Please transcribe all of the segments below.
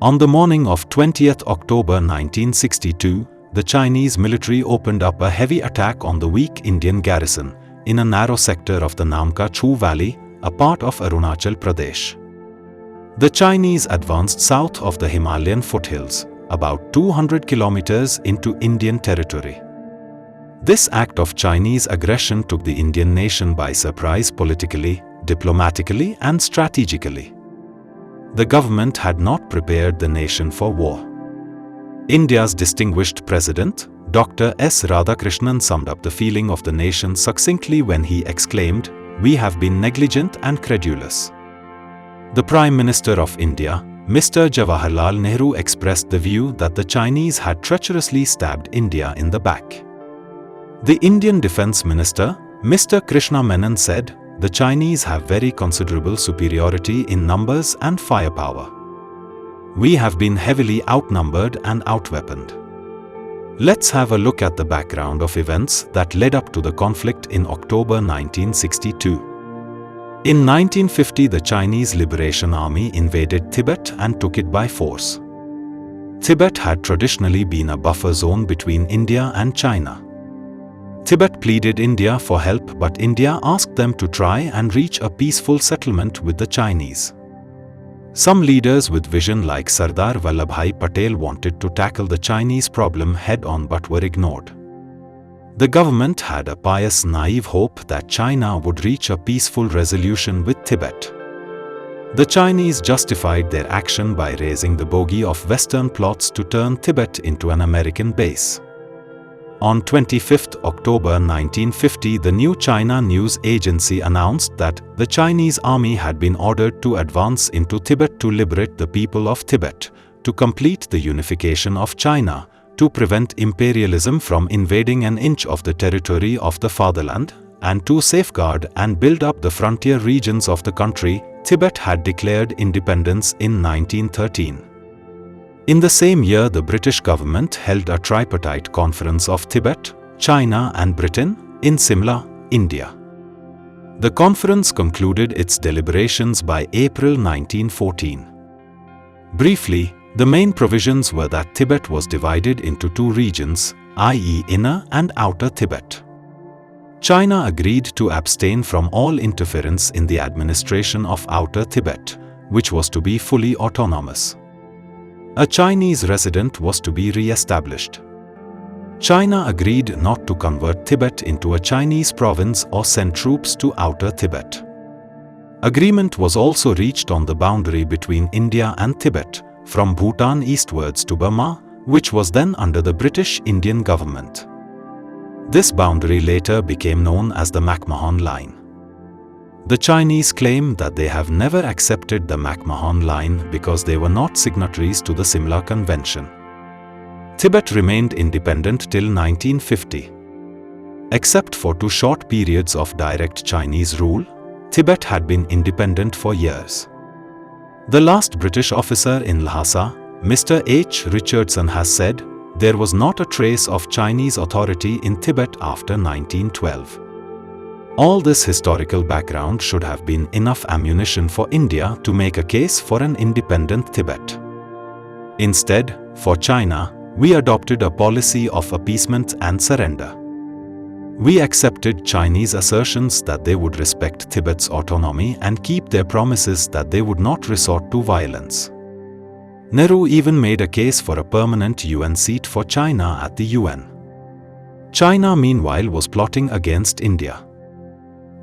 On the morning of 20th October 1962, the Chinese military opened up a heavy attack on the weak Indian garrison in a narrow sector of the Namka Chu Valley, a part of Arunachal Pradesh. The Chinese advanced south of the Himalayan foothills, about 200 kilometers into Indian territory. This act of Chinese aggression took the Indian nation by surprise politically, diplomatically, and strategically. The government had not prepared the nation for war. India's distinguished president, Dr. S. Radhakrishnan, summed up the feeling of the nation succinctly when he exclaimed, "We have been negligent and credulous." The Prime Minister of India, Mr. Jawaharlal Nehru, expressed the view that the Chinese had treacherously stabbed India in the back. The Indian Defence Minister, Mr. Krishna Menon, said, "The Chinese have very considerable superiority in numbers and firepower. We have been heavily outnumbered and outweaponed." Let's have a look at the background of events that led up to the conflict in October 1962. In 1950, the Chinese Liberation Army invaded Tibet and took it by force. Tibet had traditionally been a buffer zone between India and China. Tibet pleaded India for help, but India asked them to try and reach a peaceful settlement with the Chinese. Some leaders with vision like Sardar Vallabhbhai Patel wanted to tackle the Chinese problem head-on but were ignored. The government had a pious, naive hope that China would reach a peaceful resolution with Tibet. The Chinese justified their action by raising the bogey of Western plots to turn Tibet into an American base. On 25th October 1950, the New China News Agency announced that the Chinese army had been ordered to advance into Tibet to liberate the people of Tibet, to complete the unification of China, to prevent imperialism from invading an inch of the territory of the fatherland, and to safeguard and build up the frontier regions of the country. Tibet had declared independence in 1913. In the same year, the British government held a tripartite conference of Tibet, China and Britain in Simla, India. The conference concluded its deliberations by April 1914. Briefly, the main provisions were that Tibet was divided into two regions, i.e. Inner and Outer Tibet. China agreed to abstain from all interference in the administration of Outer Tibet, which was to be fully autonomous. A Chinese resident was to be re-established. China agreed not to convert Tibet into a Chinese province or send troops to Outer Tibet. Agreement was also reached on the boundary between India and Tibet, from Bhutan eastwards to Burma, which was then under the British Indian government. This boundary later became known as the McMahon Line. The Chinese claim that they have never accepted the McMahon Line because they were not signatories to the Simla Convention. Tibet remained independent till 1950. Except for 2 short periods of direct Chinese rule, Tibet had been independent for years. The last British officer in Lhasa, Mr. H. Richardson, has said, "There was not a trace of Chinese authority in Tibet after 1912. All this historical background should have been enough ammunition for India to make a case for an independent Tibet. Instead, for China, we adopted a policy of appeasement and surrender. We accepted Chinese assertions that they would respect Tibet's autonomy and keep their promises that they would not resort to violence." Nehru even made a case for a permanent UN seat for China at the UN. China, meanwhile, was plotting against India.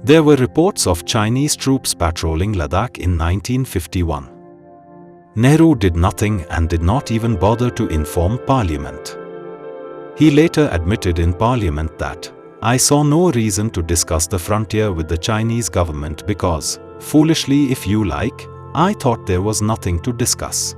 There were reports of Chinese troops patrolling Ladakh in 1951. Nehru did nothing and did not even bother to inform Parliament. He later admitted in Parliament that, "I saw no reason to discuss the frontier with the Chinese government because, foolishly if you like, I thought there was nothing to discuss."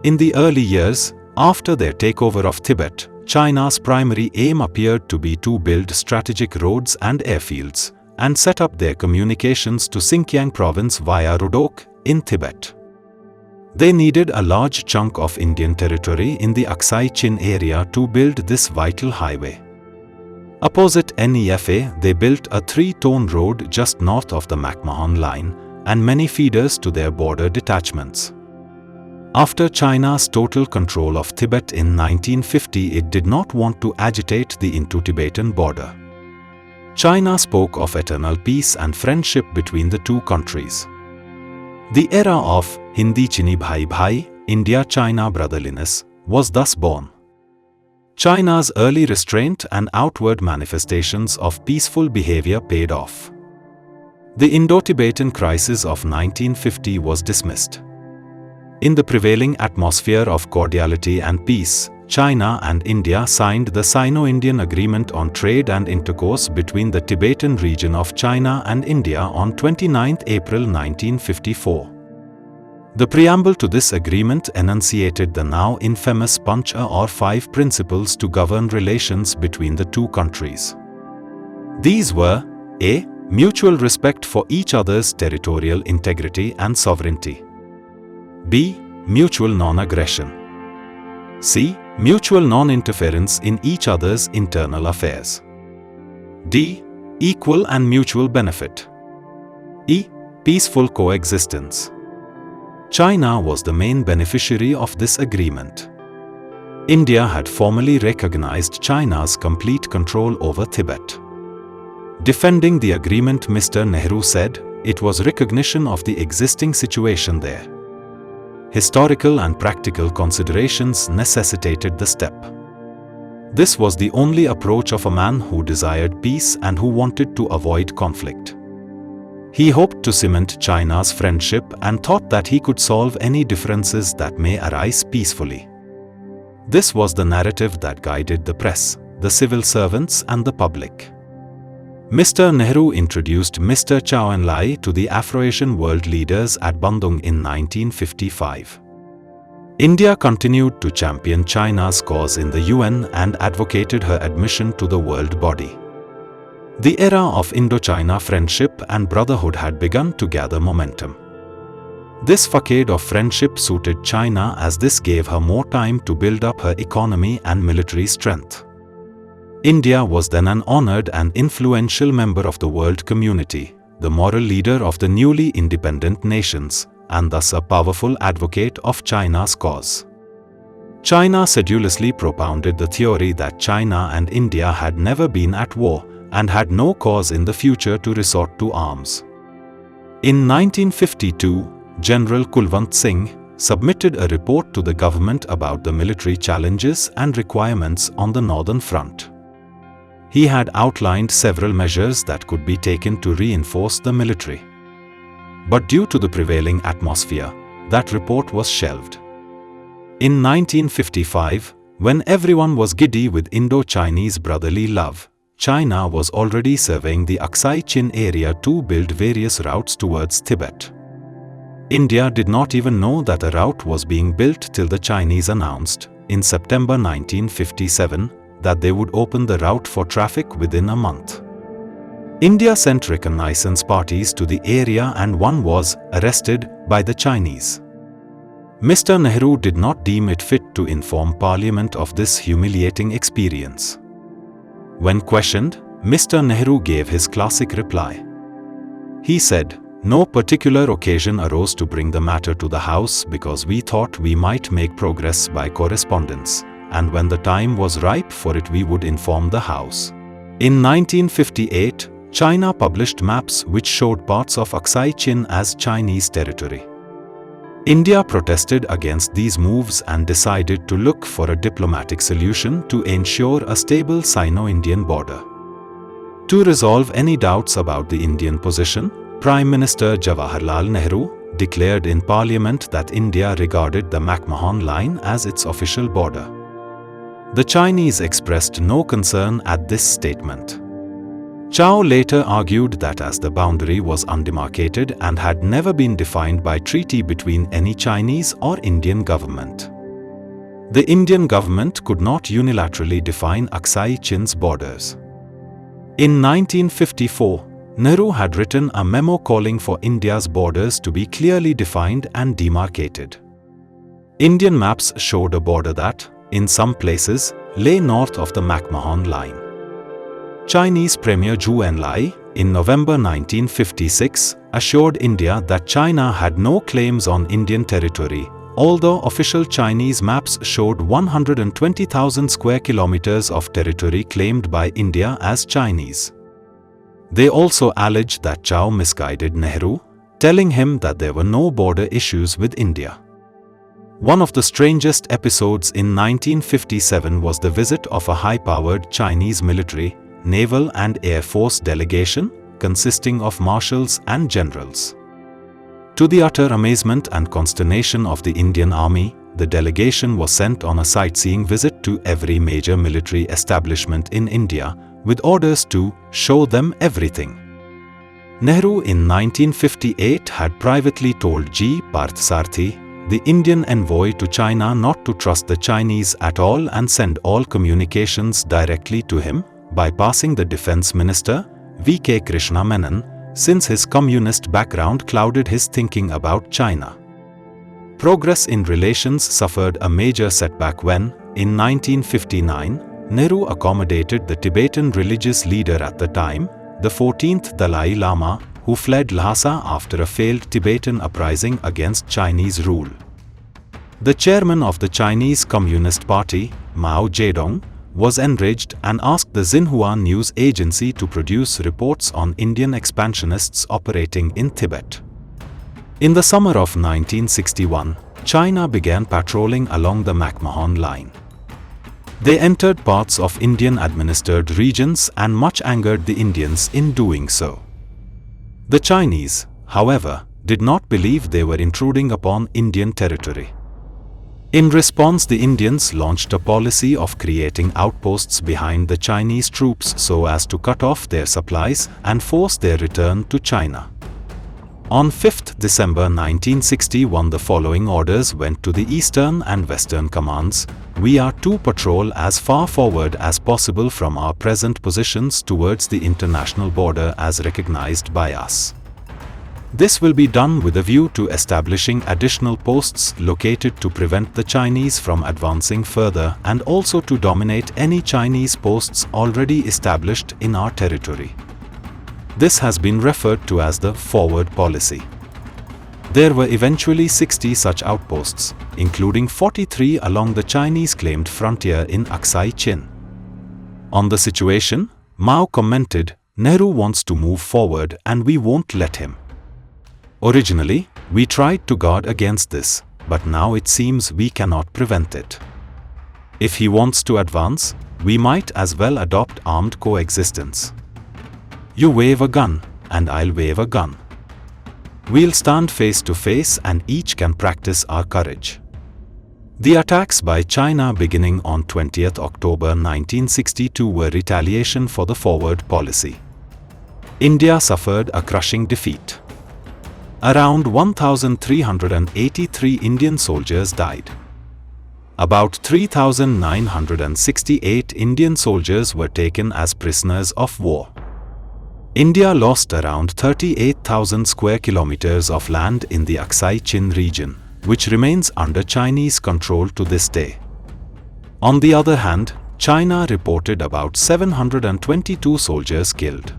In the early years, after their takeover of Tibet, China's primary aim appeared to be to build strategic roads and airfields, and set up their communications to Xinjiang province via Rudok, in Tibet. They needed a large chunk of Indian territory in the Aksai Chin area to build this vital highway. Opposite NEFA, they built a 3-tone road just north of the McMahon Line, and many feeders to their border detachments. After China's total control of Tibet in 1950, it did not want to agitate the Indo-Tibetan border. China spoke of eternal peace and friendship between the two countries. The era of Hindi Chini Bhai Bhai, India-China brotherliness, was thus born. China's early restraint and outward manifestations of peaceful behavior paid off. The Indo-Tibetan crisis of 1950 was dismissed. In the prevailing atmosphere of cordiality and peace, China and India signed the Sino-Indian Agreement on Trade and Intercourse between the Tibetan region of China and India on 29 April 1954. The preamble to this agreement enunciated the now infamous Pancha or 5 principles to govern relations between the two countries. These were: A. Mutual respect for each other's territorial integrity and sovereignty. B. Mutual non-aggression. C. Mutual non-interference in each other's internal affairs. D. Equal and mutual benefit. E. Peaceful coexistence. China was the main beneficiary of this agreement. India had formally recognized China's complete control over Tibet. Defending the agreement, Mr. Nehru said, it was recognition of the existing situation there. Historical and practical considerations necessitated the step. This was the only approach of a man who desired peace and who wanted to avoid conflict. He hoped to cement China's friendship and thought that he could solve any differences that may arise peacefully. This was the narrative that guided the press, the civil servants and the public. Mr. Nehru introduced Mr. Zhou Enlai to the Afro-Asian world leaders at Bandung in 1955. India continued to champion China's cause in the UN and advocated her admission to the world body. The era of Indo-China friendship and brotherhood had begun to gather momentum. This facade of friendship suited China as this gave her more time to build up her economy and military strength. India was then an honored and influential member of the world community, the moral leader of the newly independent nations, and thus a powerful advocate of China's cause. China sedulously propounded the theory that China and India had never been at war and had no cause in the future to resort to arms. In 1952, General Kulwant Singh submitted a report to the government about the military challenges and requirements on the northern front. He had outlined several measures that could be taken to reinforce the military. But due to the prevailing atmosphere, that report was shelved. In 1955, when everyone was giddy with Indo-Chinese brotherly love, China was already surveying the Aksai Chin area to build various routes towards Tibet. India did not even know that a route was being built till the Chinese announced, in September 1957, that they would open the route for traffic within a month. India sent reconnaissance parties to the area and one was arrested by the Chinese. Mr. Nehru did not deem it fit to inform Parliament of this humiliating experience. When questioned, Mr. Nehru gave his classic reply. He said, "No particular occasion arose to bring the matter to the House because we thought we might make progress by correspondence, and when the time was ripe for it we would inform the House." In 1958, China published maps which showed parts of Aksai Chin as Chinese territory. India protested against these moves and decided to look for a diplomatic solution to ensure a stable Sino-Indian border. To resolve any doubts about the Indian position, Prime Minister Jawaharlal Nehru declared in Parliament that India regarded the McMahon Line as its official border. The Chinese expressed no concern at this statement. Zhou later argued that as the boundary was undemarcated and had never been defined by treaty between any Chinese or Indian government, the Indian government could not unilaterally define Aksai Chin's borders. In 1954, Nehru had written a memo calling for India's borders to be clearly defined and demarcated. Indian maps showed a border that, in some places, lay north of the McMahon Line. Chinese Premier Zhou Enlai, in November 1956, assured India that China had no claims on Indian territory although official Chinese maps showed 120,000 square kilometers of territory claimed by India as Chinese. They also alleged that Zhao misguided Nehru, telling him that there were no border issues with India. One of the strangest episodes in 1957 was the visit of a high-powered Chinese military, naval and air force delegation, consisting of marshals and generals. To the utter amazement and consternation of the Indian Army, the delegation was sent on a sightseeing visit to every major military establishment in India, with orders to show them everything. Nehru in 1958 had privately told G. Parthasarathi, the Indian envoy to China, not to trust the Chinese at all and send all communications directly to him, bypassing the defense minister, V.K. Krishna Menon, since his communist background clouded his thinking about China. Progress in relations suffered a major setback when, in 1959, Nehru accommodated the Tibetan religious leader at the time, the 14th Dalai Lama, who fled Lhasa after a failed Tibetan uprising against Chinese rule. The chairman of the Chinese Communist Party, Mao Zedong, was enraged and asked the Xinhua news agency to produce reports on Indian expansionists operating in Tibet. In the summer of 1961, China began patrolling along the McMahon Line. They entered parts of Indian-administered regions and much angered the Indians in doing so. The Chinese, however, did not believe they were intruding upon Indian territory. In response, the Indians launched a policy of creating outposts behind the Chinese troops so as to cut off their supplies and force their return to China. On 5 December 1961, the following orders went to the Eastern and Western Commands: "We are to patrol as far forward as possible from our present positions towards the international border as recognized by us. This will be done with a view to establishing additional posts located to prevent the Chinese from advancing further and also to dominate any Chinese posts already established in our territory." This has been referred to as the forward policy. There were eventually 60 such outposts, including 43 along the Chinese-claimed frontier in Aksai Chin. On the situation, Mao commented, "Nehru wants to move forward and we won't let him. Originally, we tried to guard against this, but now it seems we cannot prevent it. If he wants to advance, we might as well adopt armed coexistence. You wave a gun, and I'll wave a gun. We'll stand face to face and each can practice our courage." The attacks by China beginning on 20 October 1962 were retaliation for the forward policy. India suffered a crushing defeat. Around 1,383 Indian soldiers died. About 3,968 Indian soldiers were taken as prisoners of war. India lost around 38,000 square kilometers of land in the Aksai Chin region, which remains under Chinese control to this day. On the other hand, China reported about 722 soldiers killed.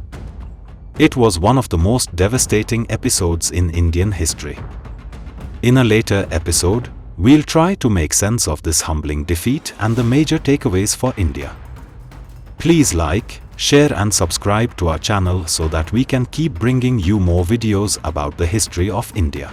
It was one of the most devastating episodes in Indian history. In a later episode, we'll try to make sense of this humbling defeat and the major takeaways for India. Please like, share and subscribe to our channel so that we can keep bringing you more videos about the history of India.